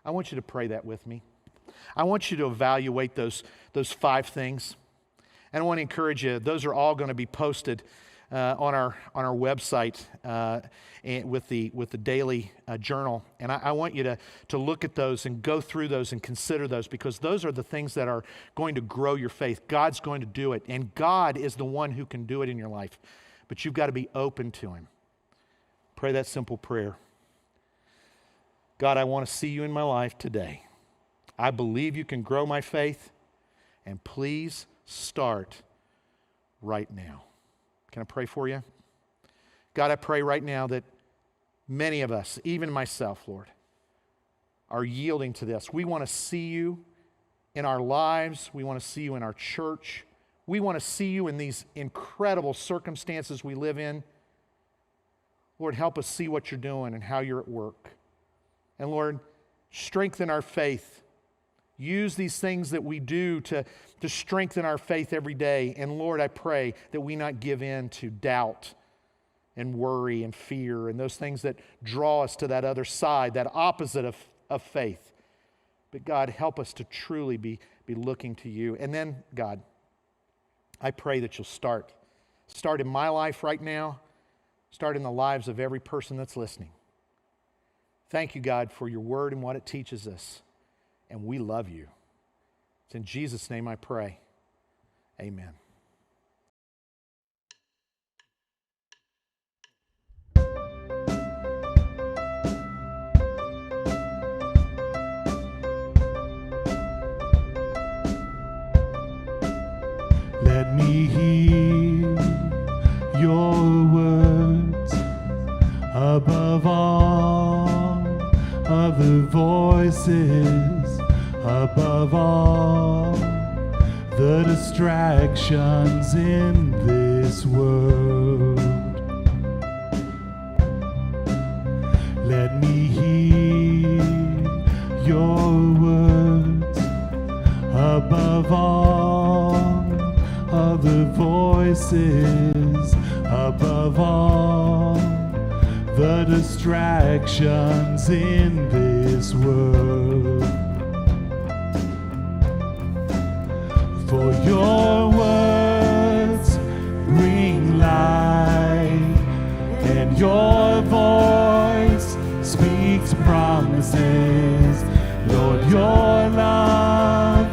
I want you to pray that with me. I want you to evaluate those 5 things. And I want to encourage you, those are all going to be posted on our website with the daily journal. And I want you to look at those and go through those and consider those, because those are the things that are going to grow your faith. God's going to do it. And God is the one who can do it in your life. But you've got to be open to Him. Pray that simple prayer. God, I want to see you in my life today. I believe you can grow my faith, and please start right now. Can I pray for you? God, I pray right now that many of us, even myself, Lord, are yielding to this. We want to see you in our lives. We want to see you in our church. We want to see you in these incredible circumstances we live in. Lord, help us see what you're doing and how you're at work. And Lord, strengthen our faith. Use these things that we do to strengthen our faith every day. And Lord, I pray that we not give in to doubt and worry and fear and those things that draw us to that other side, that opposite of faith. But God, help us to truly be looking to you. And then, God, I pray that you'll start in my life right now, start in the lives of every person that's listening. Thank you, God, for your word and what it teaches us. And we love you. It's in Jesus' name I pray. Amen. Let me hear your words above all other voices, above all the distractions in this world. Let me hear your words above all other voices, above all the distractions in this world. For your words bring light, and your voice speaks promises. Lord, your love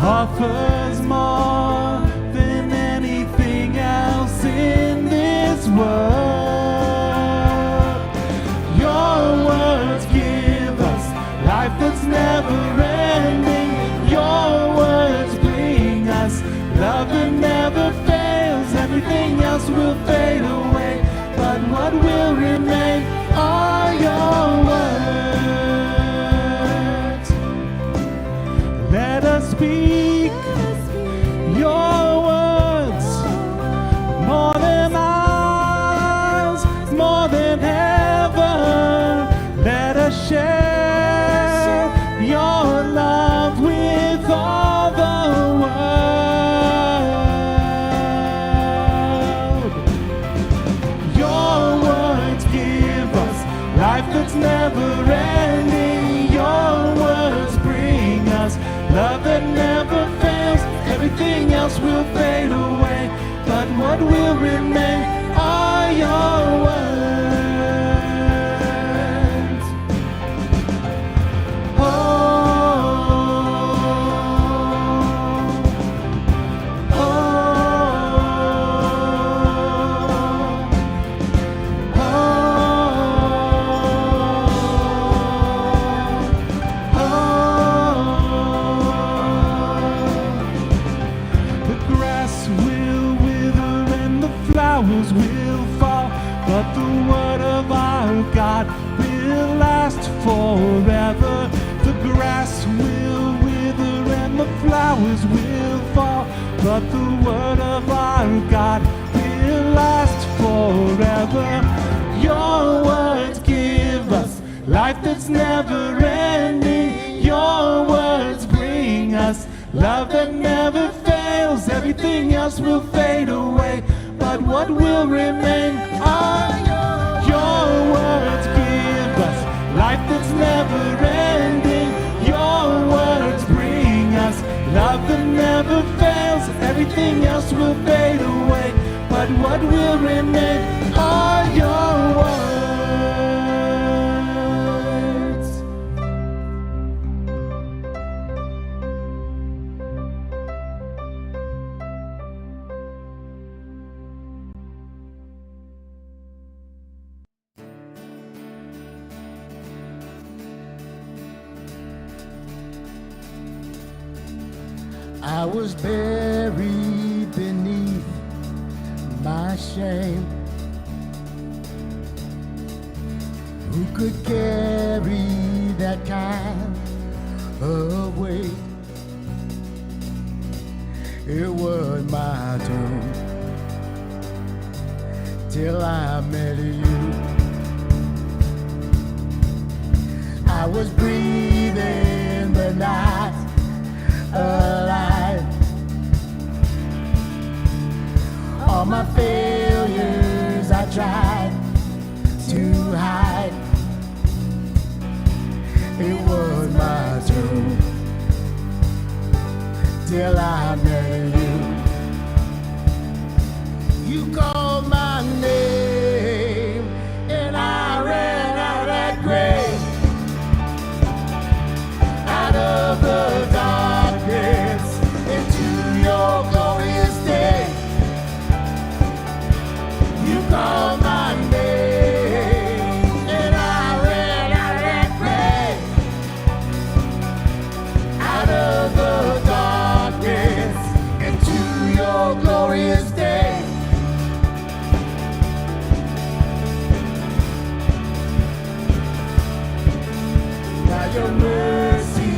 offers more than anything else in this world. That's never ending. Your words bring us love that never fails. Everything else will fade away, but what will remain are your words. Let us speak your words more than ours, more than ever. Let us share your love with all the love that never fails. Everything else will fade away, but what will remain are your words. Will fall, but the word of our God will last forever. The grass will wither and the flowers will fall, but the word of our God will last forever. Your words give us life that's never ending. Your words bring us love that never fails. Everything else will fade away, but what will remain are your words. Give us life that's never ending. Your words bring us love that never fails. Everything else will fade away, but what will remain are your words. I was buried beneath my shame. Who could carry that kind of weight? It was my turn till I met you. I was breathing but not alive. All my failures I tried to hide. It was my turn till I met you. You called my name and I ran out of that grave, out of the darkness into your glorious day. You called my name and I ran out of that grave, out of the darkness into your glorious day. Now your mercy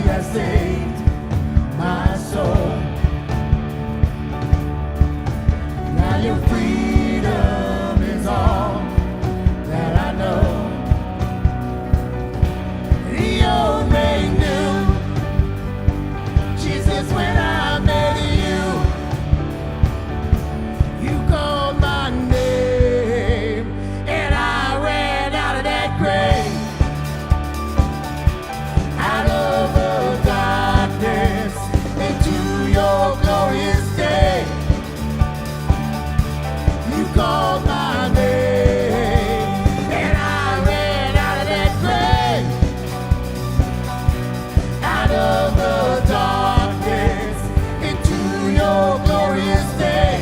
has saved my soul. Now your freedom is all that I know. The old made new, Jesus, when I met you. You called my name and I ran out of that grave, out of the darkness into your glorious day. You called my name and I ran out of that grave, out of the darkness into your glorious day.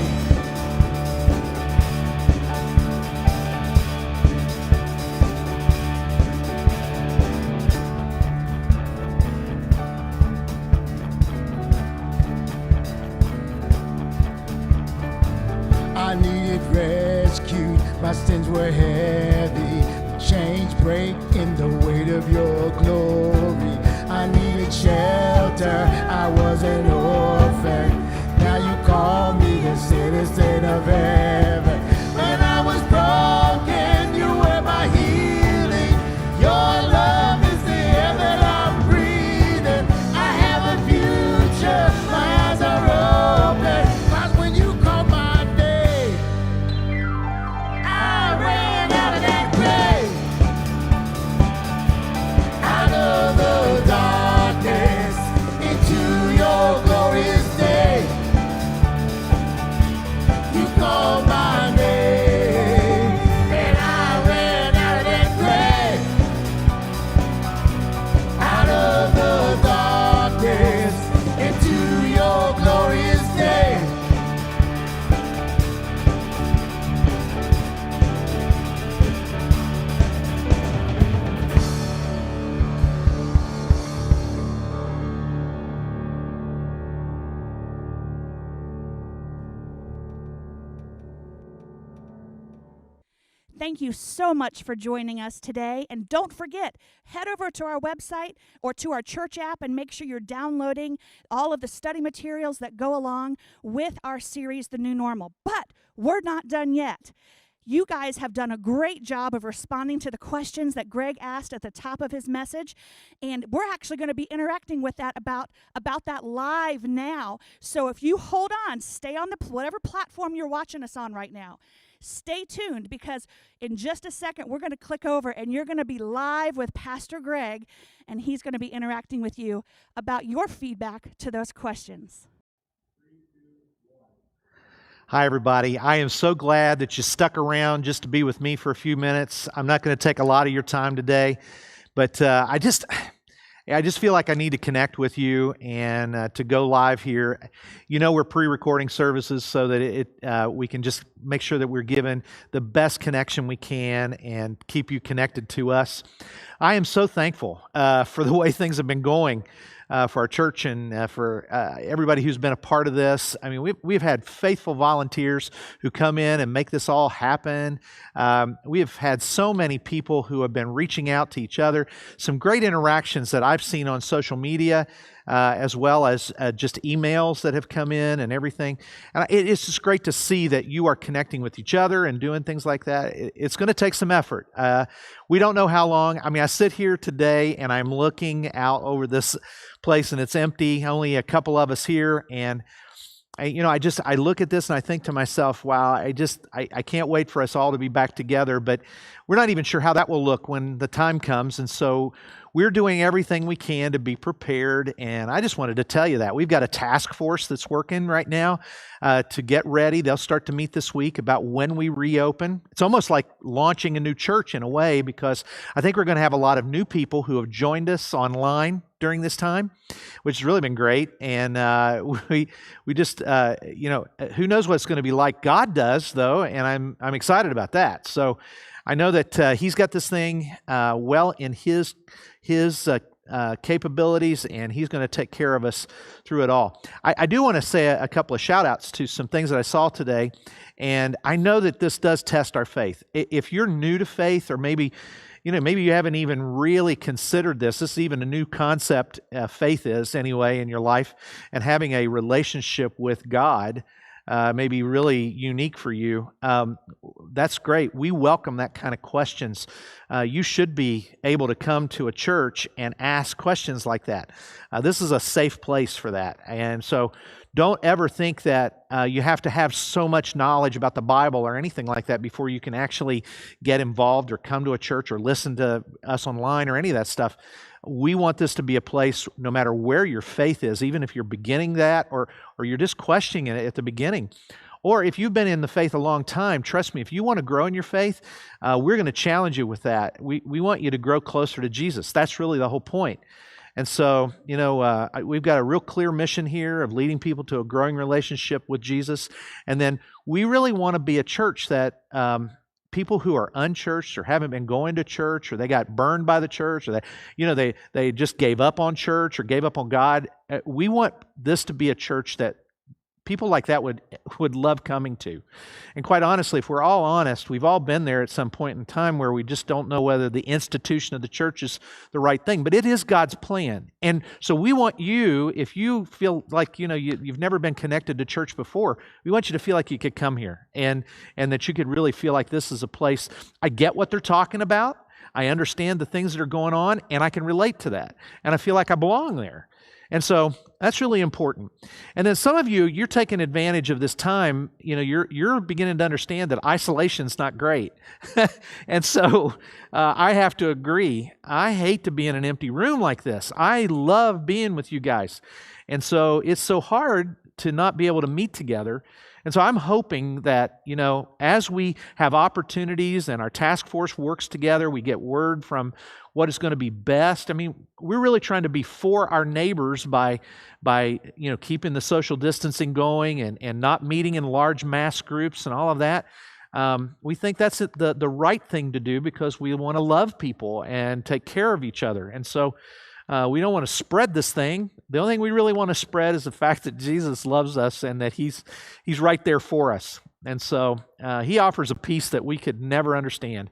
I needed rescued, my sins were heavy. The chains break in the weight of your glory. I needed shelter, I was an orphan. Now you call me the citizen of heaven. When I was broken, you were my healing. Your love is the air that I'm breathing. I have a future, my eyes are open. 'Cause when you call my name, I ran out of that grave, out of the darkness into Thank you so much for joining us today. And don't forget, head over to our website or to our church app and make sure you're downloading all of the study materials that go along with our series, The New Normal. But we're not done yet. You guys have done a great job of responding to the questions that Greg asked at the top of his message, and we're actually going to be interacting with that about that live now. So if you hold on, stay on whatever platform you're watching us on right now. Stay tuned, because in just a second we're going to click over and you're going to be live with Pastor Greg, and he's going to be interacting with you about your feedback to those questions. Hi, everybody. I am so glad that you stuck around just to be with me for a few minutes. I'm not going to take a lot of your time today, but I just feel like I need to connect with you and to go live here. You know, we're pre-recording services so that we can just make sure that we're given the best connection we can and keep you connected to us. I am so thankful for the way things have been going. For our church and for everybody who's been a part of this. I mean, we've had faithful volunteers who come in and make this all happen. We have had so many people who have been reaching out to each other. Some great interactions that I've seen on social media, as well as just emails that have come in and everything. And it's just great to see that you are connecting with each other and doing things like that. It's going to take some effort. We don't know how long. I mean, I sit here today and I'm looking out over this place and it's empty, only a couple of us here, and I look at this and I think to myself, wow, I can't wait for us all to be back together, but we're not even sure how that will look when the time comes, and so we're doing everything we can to be prepared, and I just wanted to tell you that. We've got a task force that's working right now to get ready. They'll start to meet this week about when we reopen. It's almost like launching a new church in a way, because I think we're going to have a lot of new people who have joined us online during this time, which has really been great. And we just, who knows what it's going to be like. God does, though, and I'm excited about that. So I know that He's got this thing well in His capabilities, and He's going to take care of us through it all. I do want to say a couple of shout-outs to some things that I saw today, and I know that this does test our faith. If you're new to faith, or maybe you haven't even really considered this is even a new concept, faith is anyway, in your life, and having a relationship with God may be really unique for you. That's great. We welcome that kind of questions. You should be able to come to a church and ask questions like that. This is a safe place for that. And so don't ever think that you have to have so much knowledge about the Bible or anything like that before you can actually get involved or come to a church or listen to us online or any of that stuff. We want this to be a place, no matter where your faith is, even if you're beginning that or you're just questioning it at the beginning. Or if you've been in the faith a long time, trust me, if you want to grow in your faith, we're going to challenge you with that. We want you to grow closer to Jesus. That's really the whole point. And so, we've got a real clear mission here of leading people to a growing relationship with Jesus. And then we really want to be a church that people who are unchurched or haven't been going to church, or they got burned by the church, or they just gave up on church or gave up on God. We want this to be a church that people like that would love coming to. And quite honestly, if we're all honest, we've all been there at some point in time where we just don't know whether the institution of the church is the right thing. But it is God's plan. And so we want you, if you feel like you've never been connected to church before, we want you to feel like you could come here and that you could really feel like this is a place. I get what they're talking about. I understand the things that are going on, and I can relate to that. And I feel like I belong there. And so that's really important. And then some of you're taking advantage of this time. You're beginning to understand that isolation's not great. And so I have to agree. I hate to be in an empty room like this. I love being with you guys. And so it's so hard to not be able to meet together. And so I'm hoping that, as we have opportunities and our task force works together, we get word from what is going to be best. I mean, we're really trying to be for our neighbors by keeping the social distancing going and not meeting in large mass groups and all of that. We think that's the right thing to do because we want to love people and take care of each other. And so we don't want to spread this thing. The only thing we really want to spread is the fact that Jesus loves us and that He's right there for us. And so he offers a peace that we could never understand.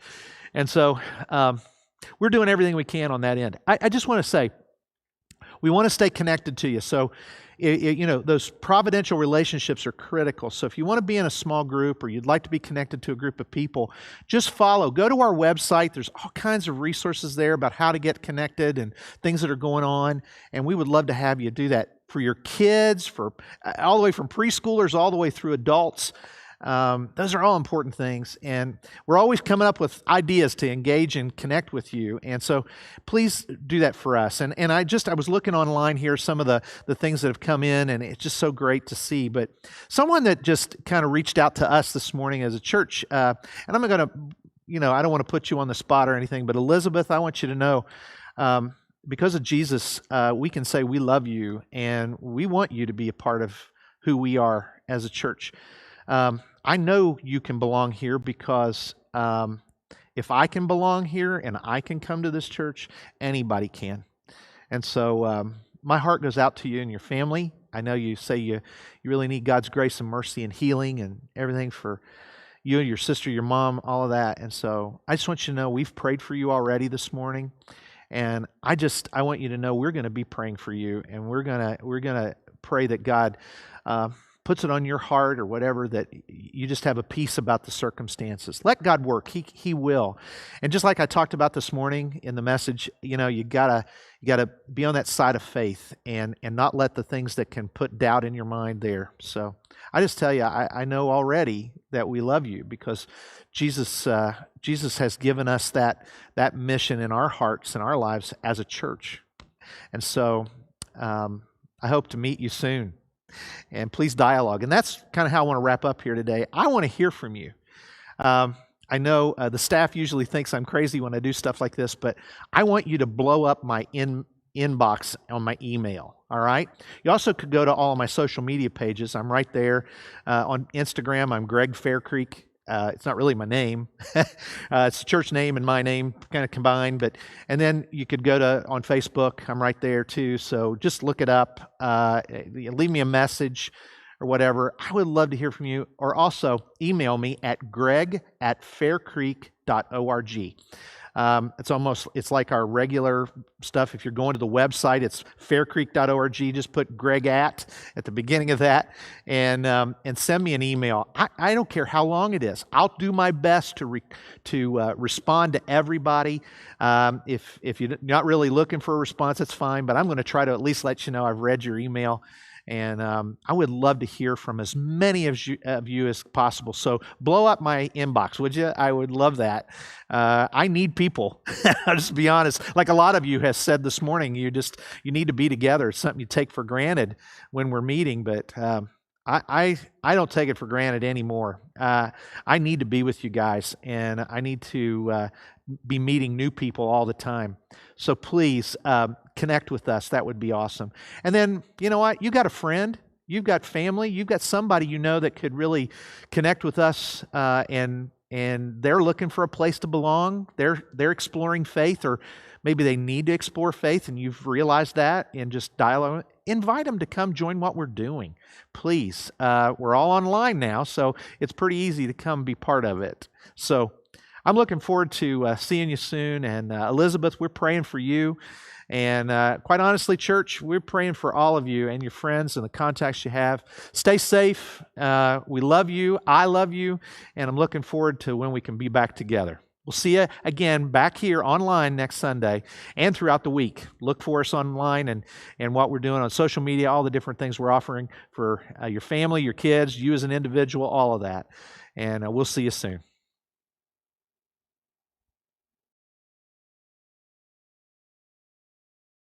And so we're doing everything we can on that end. I just want to say, we want to stay connected to you. So, those providential relationships are critical. So if you want to be in a small group or you'd like to be connected to a group of people, just follow. Go to our website. There's all kinds of resources there about how to get connected and things that are going on. And we would love to have you do that for your kids, for all the way from preschoolers all the way through adults. Those are all important things, and we're always coming up with ideas to engage and connect with you, and so please do that for us. And I was looking online here, some of the things that have come in, and it's just so great to see. But someone that just kind of reached out to us this morning as a church, and I'm going to, I don't want to put you on the spot or anything, but Elizabeth, I want you to know, because of Jesus, we can say we love you, and we want you to be a part of who we are as a church. I know you can belong here because if I can belong here and I can come to this church, anybody can. And so my heart goes out to you and your family. I know you say you really need God's grace and mercy and healing and everything for you and your sister, your mom, all of that. And so I just want you to know we've prayed for you already this morning. And I want you to know we're going to be praying for you, and we're gonna pray that God puts it on your heart or whatever, that you just have a peace about the circumstances. Let God work. He will. And just like I talked about this morning in the message, you gotta be on that side of faith and not let the things that can put doubt in your mind there. So I just tell you, I know already that we love you because Jesus has given us that mission in our hearts and our lives as a church. And so I hope to meet you soon. And please dialogue. And that's kind of how I want to wrap up here today. I want to hear from you. I know the staff usually thinks I'm crazy when I do stuff like this, but I want you to blow up my inbox on my email. All right? You also could go to all of my social media pages. I'm right there. On Instagram, I'm Greg Faircreek. It's not really my name. It's the church name and my name kind of combined. And then you could go on Facebook. I'm right there too. So just look it up. Leave me a message or whatever. I would love to hear from you. Or also email me at greg@faircreek.org. It's like our regular stuff. If you're going to the website, it's faircreek.org. Just put Greg at the beginning of that and send me an email. I don't care how long it is. I'll do my best to respond to everybody. If you're not really looking for a response, that's fine, but I'm going to try to at least let you know I've read your email. And I would love to hear from as many of you as possible. So blow up my inbox, would you? I would love that. I need people. I'll just be honest. Like a lot of you have said this morning, you need to be together. It's something you take for granted when we're meeting, but I don't take it for granted anymore. I need to be with you guys, and I need to be meeting new people all the time. So please connect with us. That would be awesome. And then, you know what? You got a friend, you've got family, you've got somebody you know that could really connect with us, and they're looking for a place to belong. They're exploring faith, or maybe they need to explore faith, and you've realized that, and just dialogue. Invite them to come join what we're doing. Please. We're all online now, so it's pretty easy to come be part of it. So I'm looking forward to seeing you soon. And Elizabeth, we're praying for you. And quite honestly, church, we're praying for all of you and your friends and the contacts you have. Stay safe. We love you. I love you. And I'm looking forward to when we can be back together. We'll see you again back here online next Sunday and throughout the week. Look for us online and what we're doing on social media, all the different things we're offering for your family, your kids, you as an individual, all of that. And we'll see you soon.